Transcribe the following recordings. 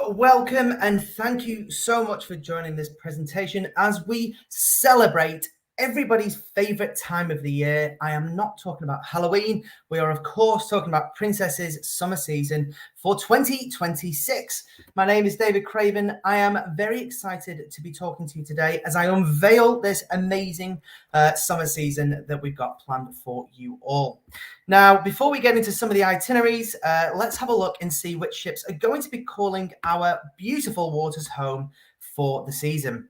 Welcome and thank you so much for joining this presentation as we celebrate everybody's favorite time of the year. I am not talking about Halloween. We are, of course, talking about Princess's summer season for 2026. My name is David Craven. I am very excited to be talking to you today as I unveil this amazing summer season that we've got planned for you all. Now, before we get into some of the itineraries, let's have a look and see which ships are going to be calling our beautiful waters home for the season.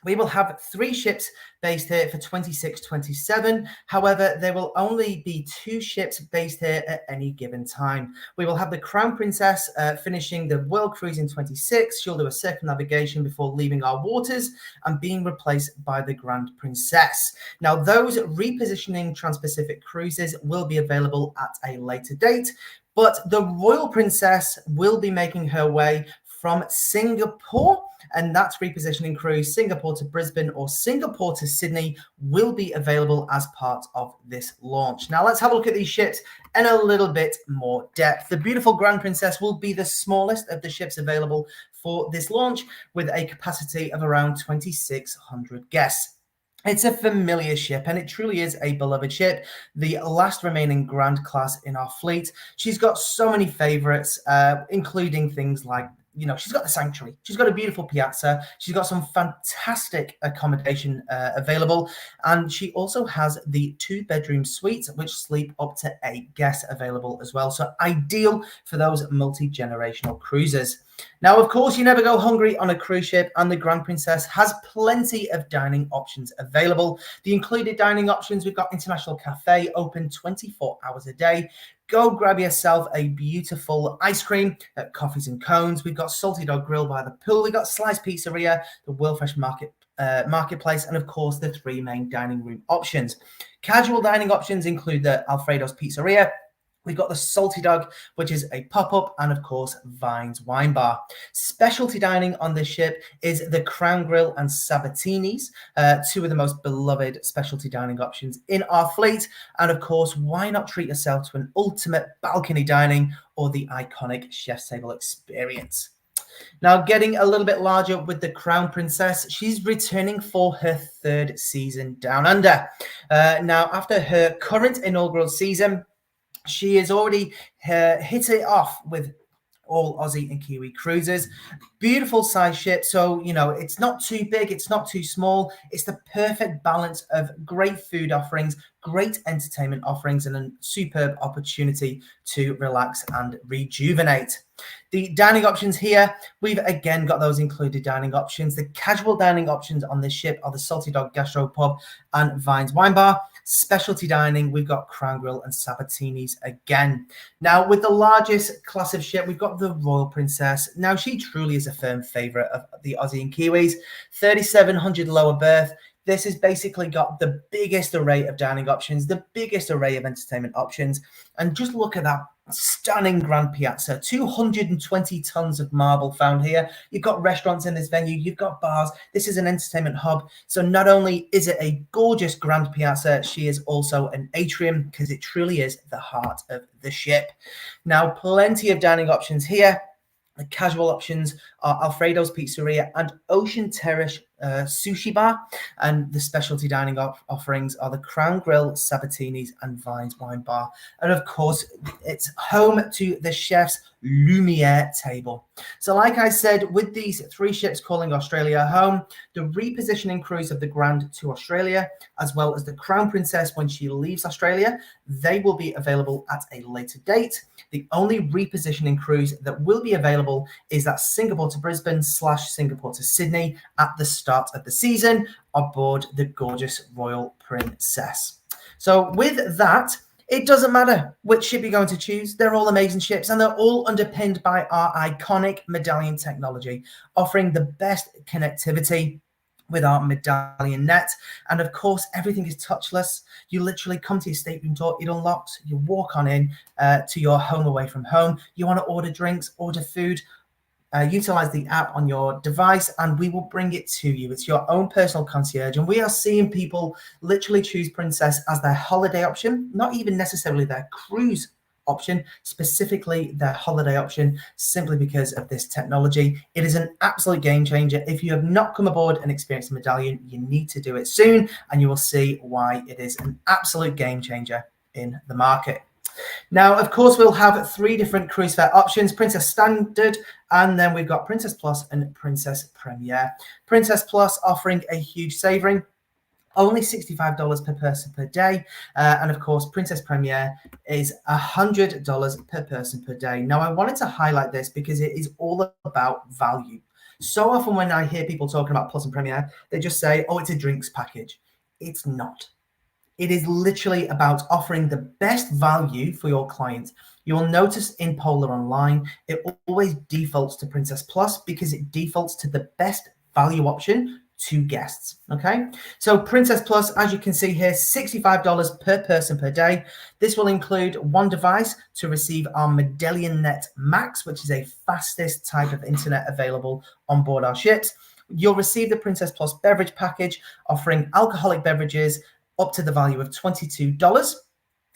We will have 3 ships based here for 26-27. However, there will only be 2 ships based here at any given time. We will have the Crown Princess finishing the World Cruise in 26. She'll do a circumnavigation before leaving our waters and being replaced by the Grand Princess. Now, those repositioning Trans-Pacific cruises will be available at a later date, but the Royal Princess will be making her way from Singapore, and that repositioning cruise, Singapore to Brisbane or Singapore to Sydney, will be available as part of this launch. Now, let's have a look at these ships in a little bit more depth. The beautiful Grand Princess will be the smallest of the ships available for this launch, with a capacity of around 2,600 guests. It's a familiar ship, and it truly is a beloved ship, the last remaining Grand Class in our fleet. She's got so many favorites, including things like, she's got the Sanctuary. She's got a beautiful piazza. She's got some fantastic accommodation available. And she also has the 2-bedroom suites, which sleep up to 8 guests available as well. So ideal for those multi-generational cruises. Now, of course, you never go hungry on a cruise ship, and the Grand Princess has plenty of dining options available. The included dining options, we've got International Cafe open 24 hours a day. Go grab yourself a beautiful ice cream at Coffees and Cones. We've got Salty Dog Grill by the pool. We've got Slice Pizzeria, the World Fresh Marketplace, and of course, the 3 main dining room options. Casual dining options include the Alfredo's Pizzeria. We've got the Salty Dog, which is a pop-up, and of course, Vines Wine Bar. Specialty dining on this ship is the Crown Grill and Sabatini's, 2 of the most beloved specialty dining options in our fleet. And of course, why not treat yourself to an ultimate balcony dining or the iconic chef's table experience? Now, getting a little bit larger with the Crown Princess, she's returning for her 3rd season down under. Now, after her current inaugural season, she has already hit it off with all Aussie and Kiwi cruises. Beautiful size ship. So, it's not too big, it's not too small. It's the perfect balance of great food offerings, great entertainment offerings, and a superb opportunity to relax and rejuvenate. The dining options here, we've again got those included dining options. The casual dining options on this ship are the Salty Dog Gastro Pub and Vines Wine Bar. Specialty dining, we've got Crown Grill and Sabatini's again. Now, with the largest class of ship, we've got the Royal Princess. Now, she truly is a firm favourite of the Aussie and Kiwis. 3,700 lower berth. This has basically got the biggest array of dining options, the biggest array of entertainment options. And just look at that stunning Grand Piazza, 220 tons of marble found here. You've got restaurants in this venue, you've got bars. This is an entertainment hub. So not only is it a gorgeous Grand Piazza, she is also an atrium, because it truly is the heart of the ship. Now, plenty of dining options here. The casual options are Alfredo's Pizzeria and Ocean Terrace Sushi Bar. And the specialty dining offerings are the Crown Grill, Sabatini's, and Vines Wine Bar. And of course, it's home to the chef's Lumiere table. So like I said, with these 3 ships calling Australia home, the repositioning cruise of the Grand to Australia, as well as the Crown Princess when she leaves Australia, they will be available at a later date. The only repositioning cruise that will be available is that Singapore to Brisbane / Singapore to Sydney at the start of the season aboard the gorgeous Royal Princess. So with that, it doesn't matter which ship you're going to choose. They're all amazing ships, and they're all underpinned by our iconic Medallion technology, offering the best connectivity with our Medallion net. And of course, everything is touchless. You literally come to your stateroom door, it unlocks, you walk on in to your home away from home. You want to order drinks, order food, utilize the app on your device, and we will bring it to you. It's your own personal concierge, and we are seeing people literally choose Princess as their holiday option, not even necessarily their cruise option, specifically their holiday option, simply because of this technology. It is an absolute game changer. If you have not come aboard and experienced the Medallion, you need to do it soon, and you will see why it is an absolute game changer in the market. Now, of course, we'll have 3 different cruise fare options: Princess Standard, and then we've got Princess Plus and Princess Premier. Princess Plus offering a huge saving, only $65 per person per day. And of course, Princess Premier is $100 per person per day. Now, I wanted to highlight this because it is all about value. So often when I hear people talking about Plus and Premier, they just say, oh, it's a drinks package. It's not. It is literally about offering the best value for your client. You will notice in Polar Online, it always defaults to Princess Plus because it defaults to the best value option to guests. Okay, so Princess Plus, as you can see here, $65 per person per day. This will include 1 device to receive our Medallion Net Max, which is a fastest type of internet available on board our ships. You'll receive the Princess Plus beverage package, offering alcoholic beverages up to the value of $22,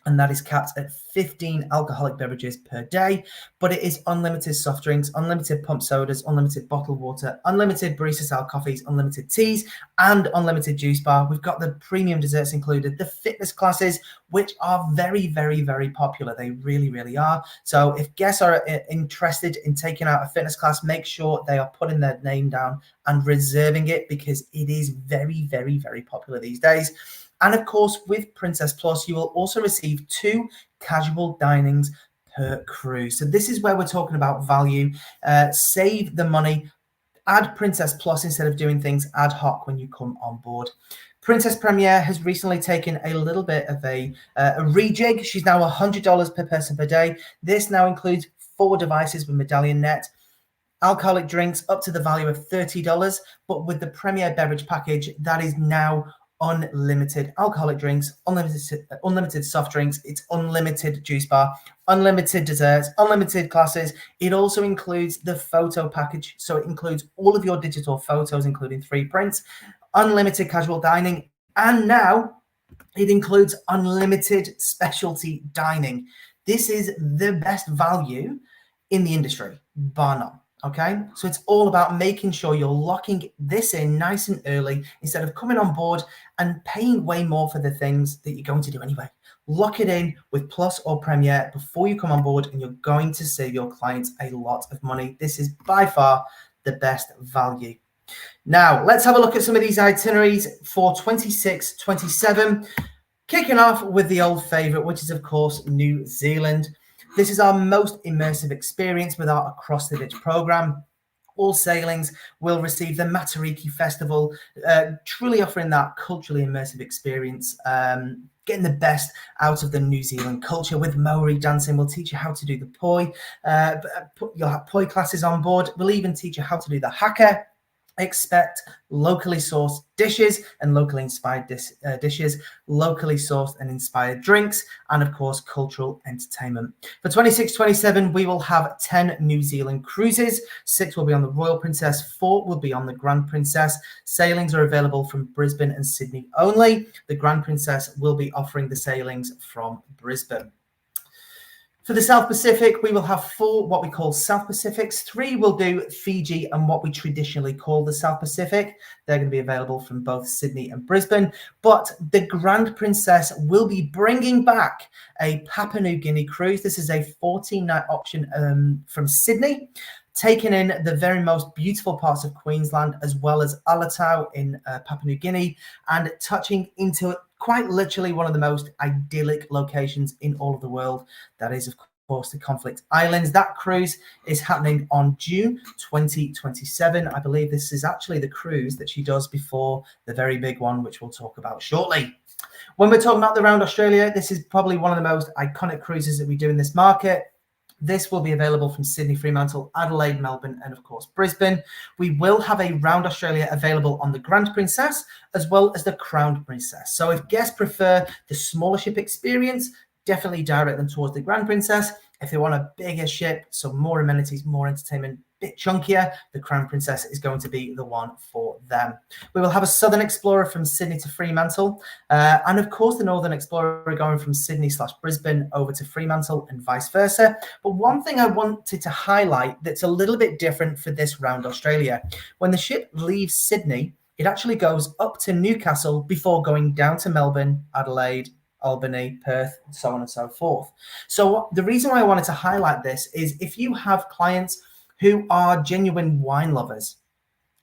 and that is capped at 15 alcoholic beverages per day. But it is unlimited soft drinks, unlimited pump sodas, unlimited bottled water, unlimited barista style coffees, unlimited teas, and unlimited juice bar. We've got the premium desserts included, the fitness classes, which are very, very, very popular. They really, really are. So if guests are interested in taking out a fitness class, make sure they are putting their name down and reserving it, because it is very, very, very popular these days. And of course, with Princess Plus, you will also receive 2 casual dinings per cruise. So this is where we're talking about value. Save the money. Add Princess Plus instead of doing things ad hoc when you come on board. Princess Premier has recently taken a little bit of a rejig. She's now $100 per person per day. This now includes 4 devices with Medallion Net, alcoholic drinks up to the value of $30, but with the Premier beverage package, that is now unlimited alcoholic drinks, unlimited soft drinks, it's unlimited juice bar, unlimited desserts, unlimited classes. It also includes the photo package, so it includes all of your digital photos, including 3 prints, unlimited casual dining, and now it includes unlimited specialty dining. This is the best value in the industry, bar none. Okay, so it's all about making sure you're locking this in nice and early instead of coming on board and paying way more for the things that you're going to do anyway. Lock it in with Plus or Premier before you come on board, and you're going to save your clients a lot of money. This is by far the best value. Now, let's have a look at some of these itineraries for 26-27, kicking off with the old favorite, which is, of course, New Zealand. This is our most immersive experience with our Across the Ditch program. All sailings will receive the Matariki Festival, truly offering that culturally immersive experience, getting the best out of the New Zealand culture. With Maori dancing, we'll teach you how to do the poi. You'll have poi classes on board. We'll even teach you how to do the haka. Expect locally sourced dishes and locally inspired dishes, locally sourced and inspired drinks, and of course, cultural entertainment. For 26-27, we will have 10 New Zealand cruises. 6 will be on the Royal Princess, 4 will be on the Grand Princess. Sailings are available from Brisbane and Sydney only. The Grand Princess will be offering the sailings from Brisbane. For the South Pacific, we will have 4 what we call South Pacifics. 3 will do Fiji and what we traditionally call the South Pacific. They're going to be available from both Sydney and Brisbane. But the Grand Princess will be bringing back a Papua New Guinea cruise. This is a 14-night option from Sydney, taking in the very most beautiful parts of Queensland, as well as Alatau in Papua New Guinea, and touching into quite literally one of the most idyllic locations in all of the world. That is, of course, the Conflict Islands. That cruise is happening on June 2027. I believe this is actually the cruise that she does before the very big one, which we'll talk about shortly. When we're talking about the Round Australia, this is probably one of the most iconic cruises that we do in this market. This will be available from Sydney, Fremantle, Adelaide, Melbourne, and of course, Brisbane. We will have a Round Australia available on the Grand Princess, as well as the Crown Princess. So if guests prefer the smaller ship experience, definitely direct them towards the Grand Princess. If they want a bigger ship, so more amenities, more entertainment, bit chunkier, the Crown Princess is going to be the one for them. We will have a Southern Explorer from Sydney to Fremantle, and of course the Northern Explorer going from Sydney/Brisbane over to Fremantle and vice versa. But one thing I wanted to highlight that's a little bit different for this round Australia, when the ship leaves Sydney, it actually goes up to Newcastle before going down to Melbourne, Adelaide, Albany, Perth, so on and so forth. So the reason why I wanted to highlight this is if you have clients who are genuine wine lovers,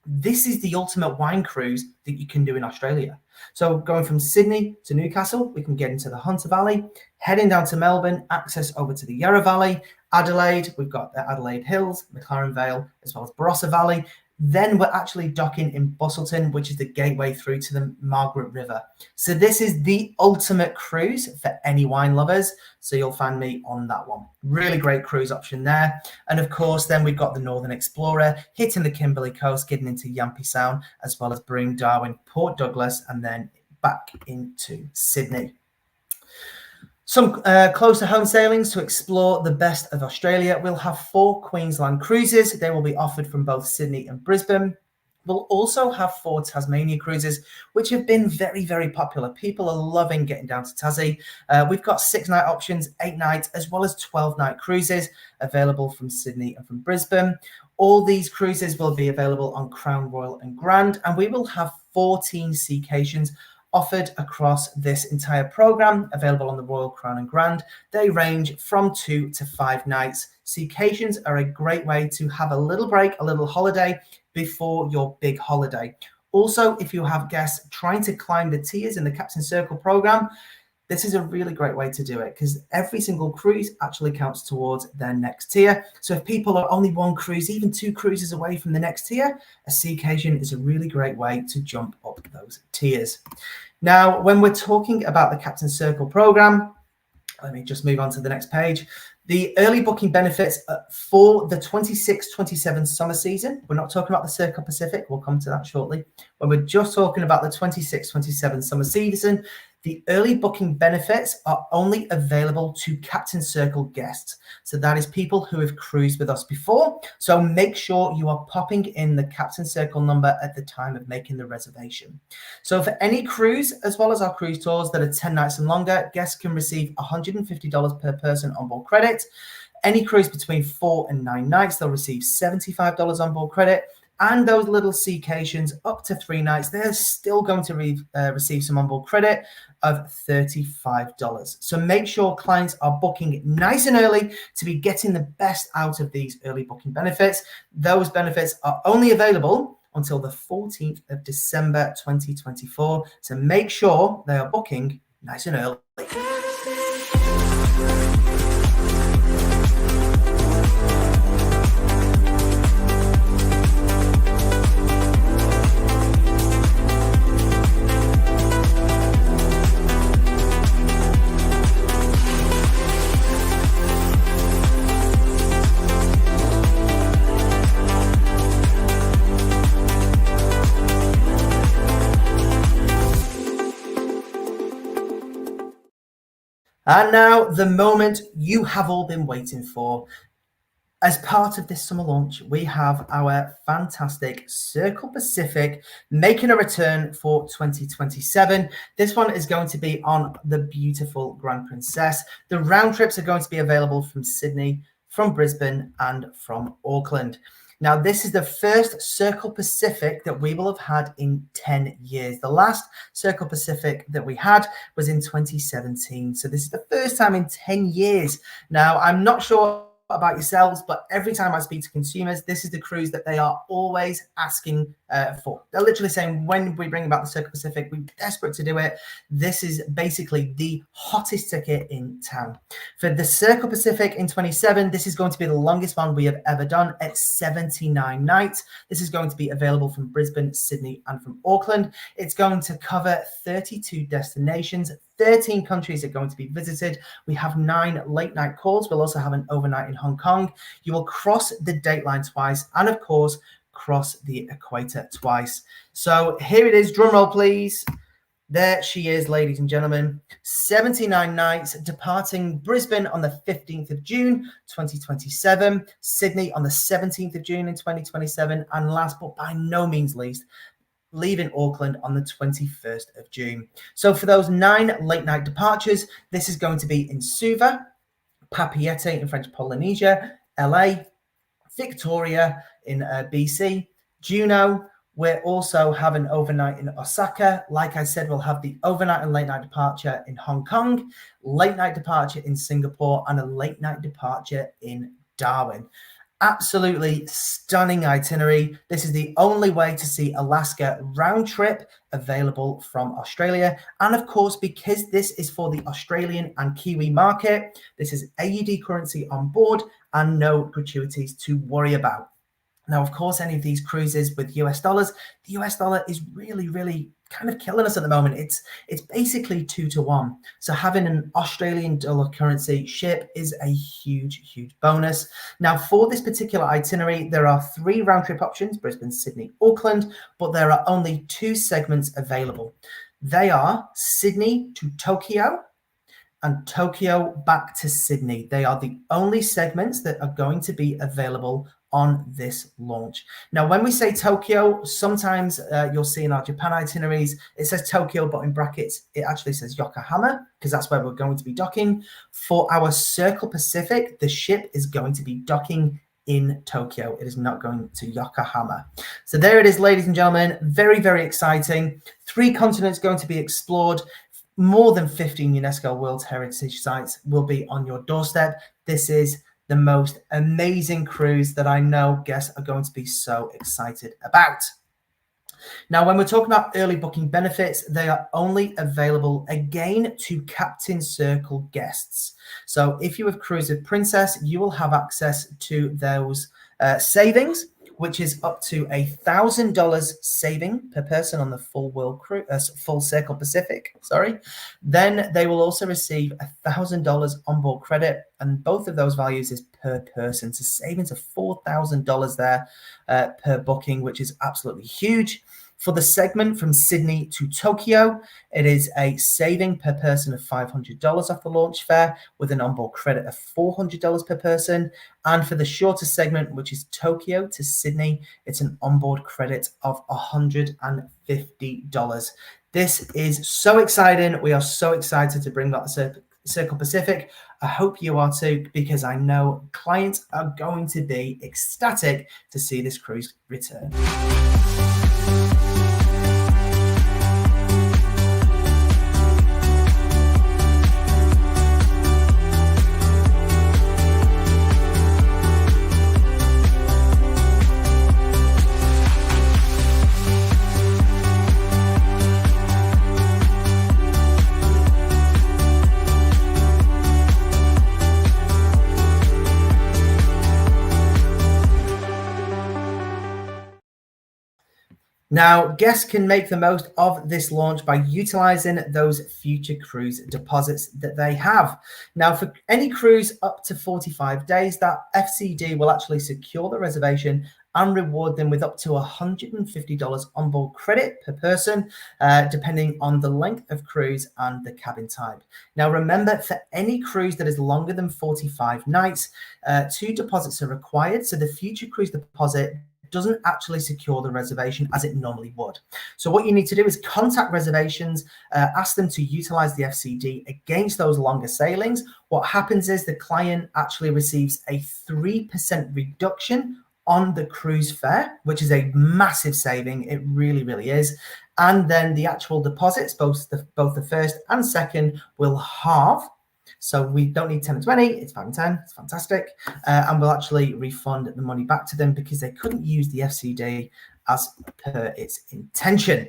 this is the ultimate wine cruise that you can do in Australia. So going from Sydney to Newcastle, we can get into the Hunter Valley, heading down to Melbourne, access over to the Yarra Valley, Adelaide, we've got the Adelaide Hills, McLaren Vale, as well as Barossa Valley. Then we're actually docking in Busselton, which is the gateway through to the Margaret River. So this is the ultimate cruise for any wine lovers. So you'll find me on that one. Really great cruise option there. And of course, then we've got the Northern Explorer, hitting the Kimberley coast, getting into Yampi Sound, as well as Broome, Darwin, Port Douglas, and then back into Sydney. Some closer home sailings to explore the best of Australia. We'll have 4 Queensland cruises. They will be offered from both Sydney and Brisbane. We'll also have 4 Tasmania cruises, which have been very, very popular. People are loving getting down to Tassie. We've got 6-night options, 8 nights, as well as 12-night cruises available from Sydney and from Brisbane. All these cruises will be available on Crown, Royal and Grand, and we will have 14 Seacations offered across this entire program, available on the Royal, Crown and Grand. They range from 2 to 5 nights. Seacations are a great way to have a little break, a little holiday before your big holiday. Also, if you have guests trying to climb the tiers in the Captain Circle program, this is a really great way to do it because every single cruise actually counts towards their next tier. So if people are only 1 cruise, even 2 cruises away from the next tier, a Seacation is a really great way to jump up those tiers. Now, when we're talking about the Captain Circle program, let me just move on to the next page. The early booking benefits for the 26-27 summer season. We're not talking about the Circle Pacific. We'll come to that shortly. When we're just talking about the 26-27 summer season, the early booking benefits are only available to Captain Circle guests. So that is people who have cruised with us before. So make sure you are popping in the Captain Circle number at the time of making the reservation. So for any cruise, as well as our cruise tours that are 10 nights and longer, guests can receive $150 per person onboard credit. Any cruise between 4 and 9 nights, they'll receive $75 onboard credit. And those little Seacations up to 3 nights, they're still going to receive some onboard credit of $35. So make sure clients are booking nice and early to be getting the best out of these early booking benefits. Those benefits are only available until the 14th of December 2024. So make sure they are booking nice and early. And now the moment you have all been waiting for. As part of this summer launch, we have our fantastic Circle Pacific making a return for 2027. This one is going to be on the beautiful Grand Princess. The round trips are going to be available from Sydney, from Brisbane, and from Auckland. Now, this is the first Circle Pacific that we will have had in 10 years. The last Circle Pacific that we had was in 2017. So this is the first time in 10 years. Now, I'm not sure about yourselves, but every time I speak to consumers, this is the cruise that they are always asking for. They're literally saying, when we bring about the Circle Pacific, we're desperate to do it. This is basically the hottest ticket in town. For the Circle Pacific in 27, this is going to be the longest one we have ever done at 79 nights. This is going to be available from Brisbane, Sydney, and from Auckland. It's going to cover 32 destinations. 13 countries are going to be visited. We have 9 late night calls. We'll also have an overnight in Hong Kong. You will cross the date line twice and, of course, cross the equator twice. So here it is. Drum roll, please. There she is, ladies and gentlemen. 79 nights, departing Brisbane on the 15th of June, 2027, Sydney on the 17th of June in 2027, and last but by no means least, leaving Auckland on the 21st of June. So for those 9 late night departures, this is going to be in Suva, Papeete in French Polynesia, LA, Victoria in BC, Juneau. We're also having overnight in Osaka. Like I said, we'll have the overnight and late night departure in Hong Kong, late night departure in Singapore, and a late night departure in Darwin. Absolutely stunning itinerary. This is the only way to see Alaska round trip available from Australia. And of course, because this is for the Australian and Kiwi market, this is AUD currency on board and no gratuities to worry about. Now, of course, any of these cruises with US dollars, the US dollar is really kind of killing us at the moment. It's basically 2 to 1. So having an Australian dollar currency ship is a huge bonus. Now, for this particular itinerary, there are 3 round trip options, Brisbane, Sydney, Auckland, but there are only 2 segments available. They are Sydney to Tokyo and Tokyo back to Sydney. They are the only segments that are going to be available on this launch. Now, when we say Tokyo, sometimes you'll see in our Japan itineraries, it says Tokyo, but in brackets, it actually says Yokohama, because that's where we're going to be docking. For our Circle Pacific, the ship is going to be docking in Tokyo. It is not going to Yokohama. So there it is, ladies and gentlemen. Very exciting. 3 continents going to be explored. More than 15 UNESCO World Heritage Sites will be on your doorstep. This is the most amazing cruise that I know guests are going to be so excited about. Now, when we're talking about early booking benefits, they are only available again to Captain Circle guests. So if you have cruised with Princess, you will have access to those savings, which is up to $1,000 saving per person on the full Circle Pacific. Then they will also receive $1,000 onboard credit, and both of those values is per person. So savings of $4,000 there per booking, which is absolutely huge. For the segment from Sydney to Tokyo, it is a saving per person of $500 off the launch fare with an onboard credit of $400 per person. And for the shorter segment, which is Tokyo to Sydney, it's an onboard credit of $150. This is so exciting. We are so excited to bring back the Circle Pacific. I hope you are too, because I know clients are going to be ecstatic to see this cruise return. Now, guests can make the most of this launch by utilizing those future cruise deposits that they have. Now, for any cruise up to 45 days, that FCD will actually secure the reservation and reward them with up to $150 onboard credit per person, depending on the length of cruise and the cabin type. Now, remember, for any cruise that is longer than 45 nights, 2 deposits are required. So the future cruise deposit doesn't actually secure the reservation as it normally would. So what you need to do is contact reservations, ask them to utilize the FCD against those longer sailings. What happens is the client actually receives a 3% reduction on the cruise fare, which is a massive saving. It really is. And then the actual deposits, both the first and second, will halve. So we don't need 10 and 20, it's 5 and 10, it's fantastic. And we'll actually refund the money back to them because they couldn't use the FCD as per its intention.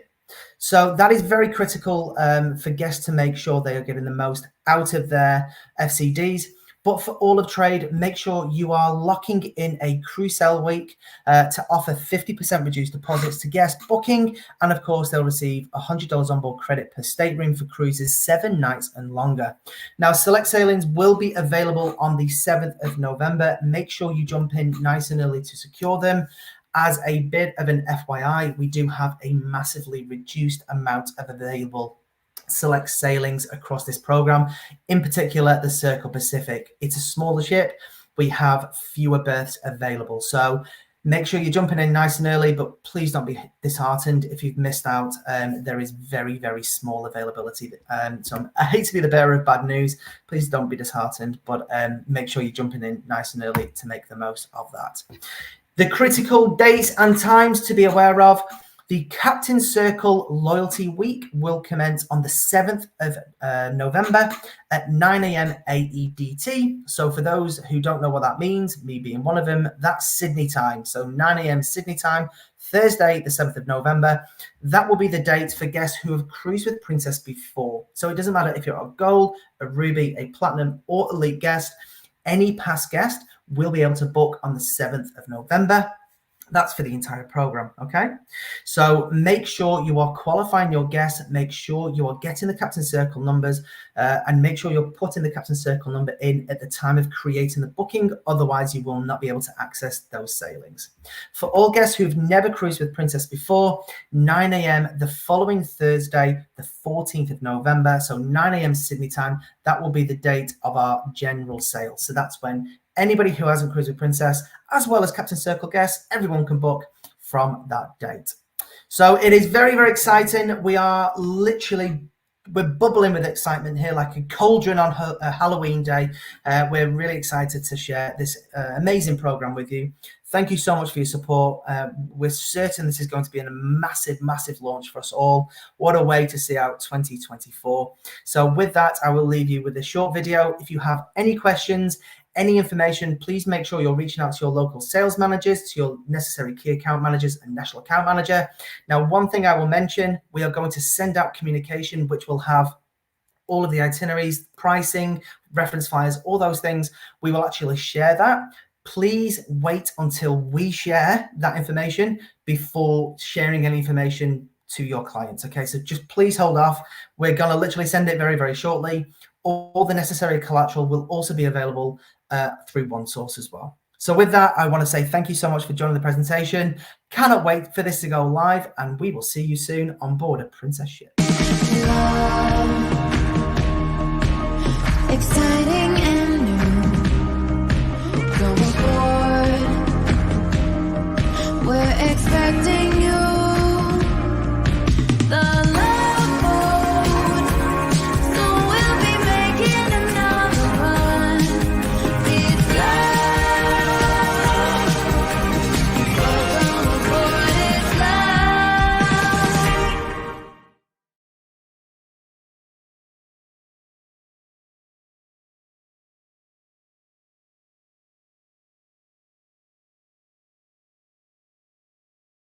So that is very critical for guests to make sure they are getting the most out of their FCDs. But for all of trade, make sure you are locking in a cruise sale week to offer 50% reduced deposits to guests booking. And of course, they'll receive $100 onboard credit per stateroom for cruises 7 nights and longer. Now, select sailings will be available on the 7th of November. Make sure you jump in nice and early to secure them. As a bit of an FYI, we do have a massively reduced amount of available select sailings across this program, in particular the Circle Pacific. It's a smaller ship. We have fewer berths available. So make sure you're jumping in nice and early, but please don't be disheartened if you've missed out. There is very, very small availability. So I hate to be the bearer of bad news. Please don't be disheartened, but make sure you're jumping in nice and early to make the most of that. The critical dates and times to be aware of. The Captain Circle Loyalty Week will commence on the 7th of November at 9 a.m. AEDT. So for those who don't know what that means, me being one of them, that's Sydney time. So 9 a.m. Sydney time, Thursday, the 7th of November. That will be the date for guests who have cruised with Princess before. So it doesn't matter if you're a gold, a ruby, a platinum, or elite guest. Any past guest will be able to book on the 7th of November. That's for the entire program, okay? So make sure you are qualifying your guests, make sure you are getting the Captain Circle numbers, and make sure you're putting the Captain Circle number in at the time of creating the booking. Otherwise, you will not be able to access those sailings. For all guests who've never cruised with Princess before, 9 a.m. the following Thursday, the 14th of November, so 9 a.m. Sydney time, that will be the date of our general sale. So that's when anybody who hasn't cruised with Princess, as well as Captain Circle guests, everyone can book from that date. So it is very, very exciting. We're bubbling with excitement here, like a cauldron on a Halloween day. We're really excited to share this amazing program with you. Thank you so much for your support. We're certain this is going to be a massive, massive launch for us all. What a way to see out 2024. So with that, I will leave you with a short video. If you have any questions, any information, please make sure you're reaching out to your local sales managers, to your necessary key account managers and national account manager. Now, one thing I will mention, we are going to send out communication, which will have all of the itineraries, pricing, reference flyers, all those things. We will actually share that. Please wait until we share that information before sharing any information to your clients. Okay, so just please hold off. We're going to literally send it very, very shortly. All the necessary collateral will also be available through OneSource as well. So with that, I want to say thank you so much for joining the presentation. Cannot wait for this to go live, and we will see you soon on board a Princess ship. Exciting.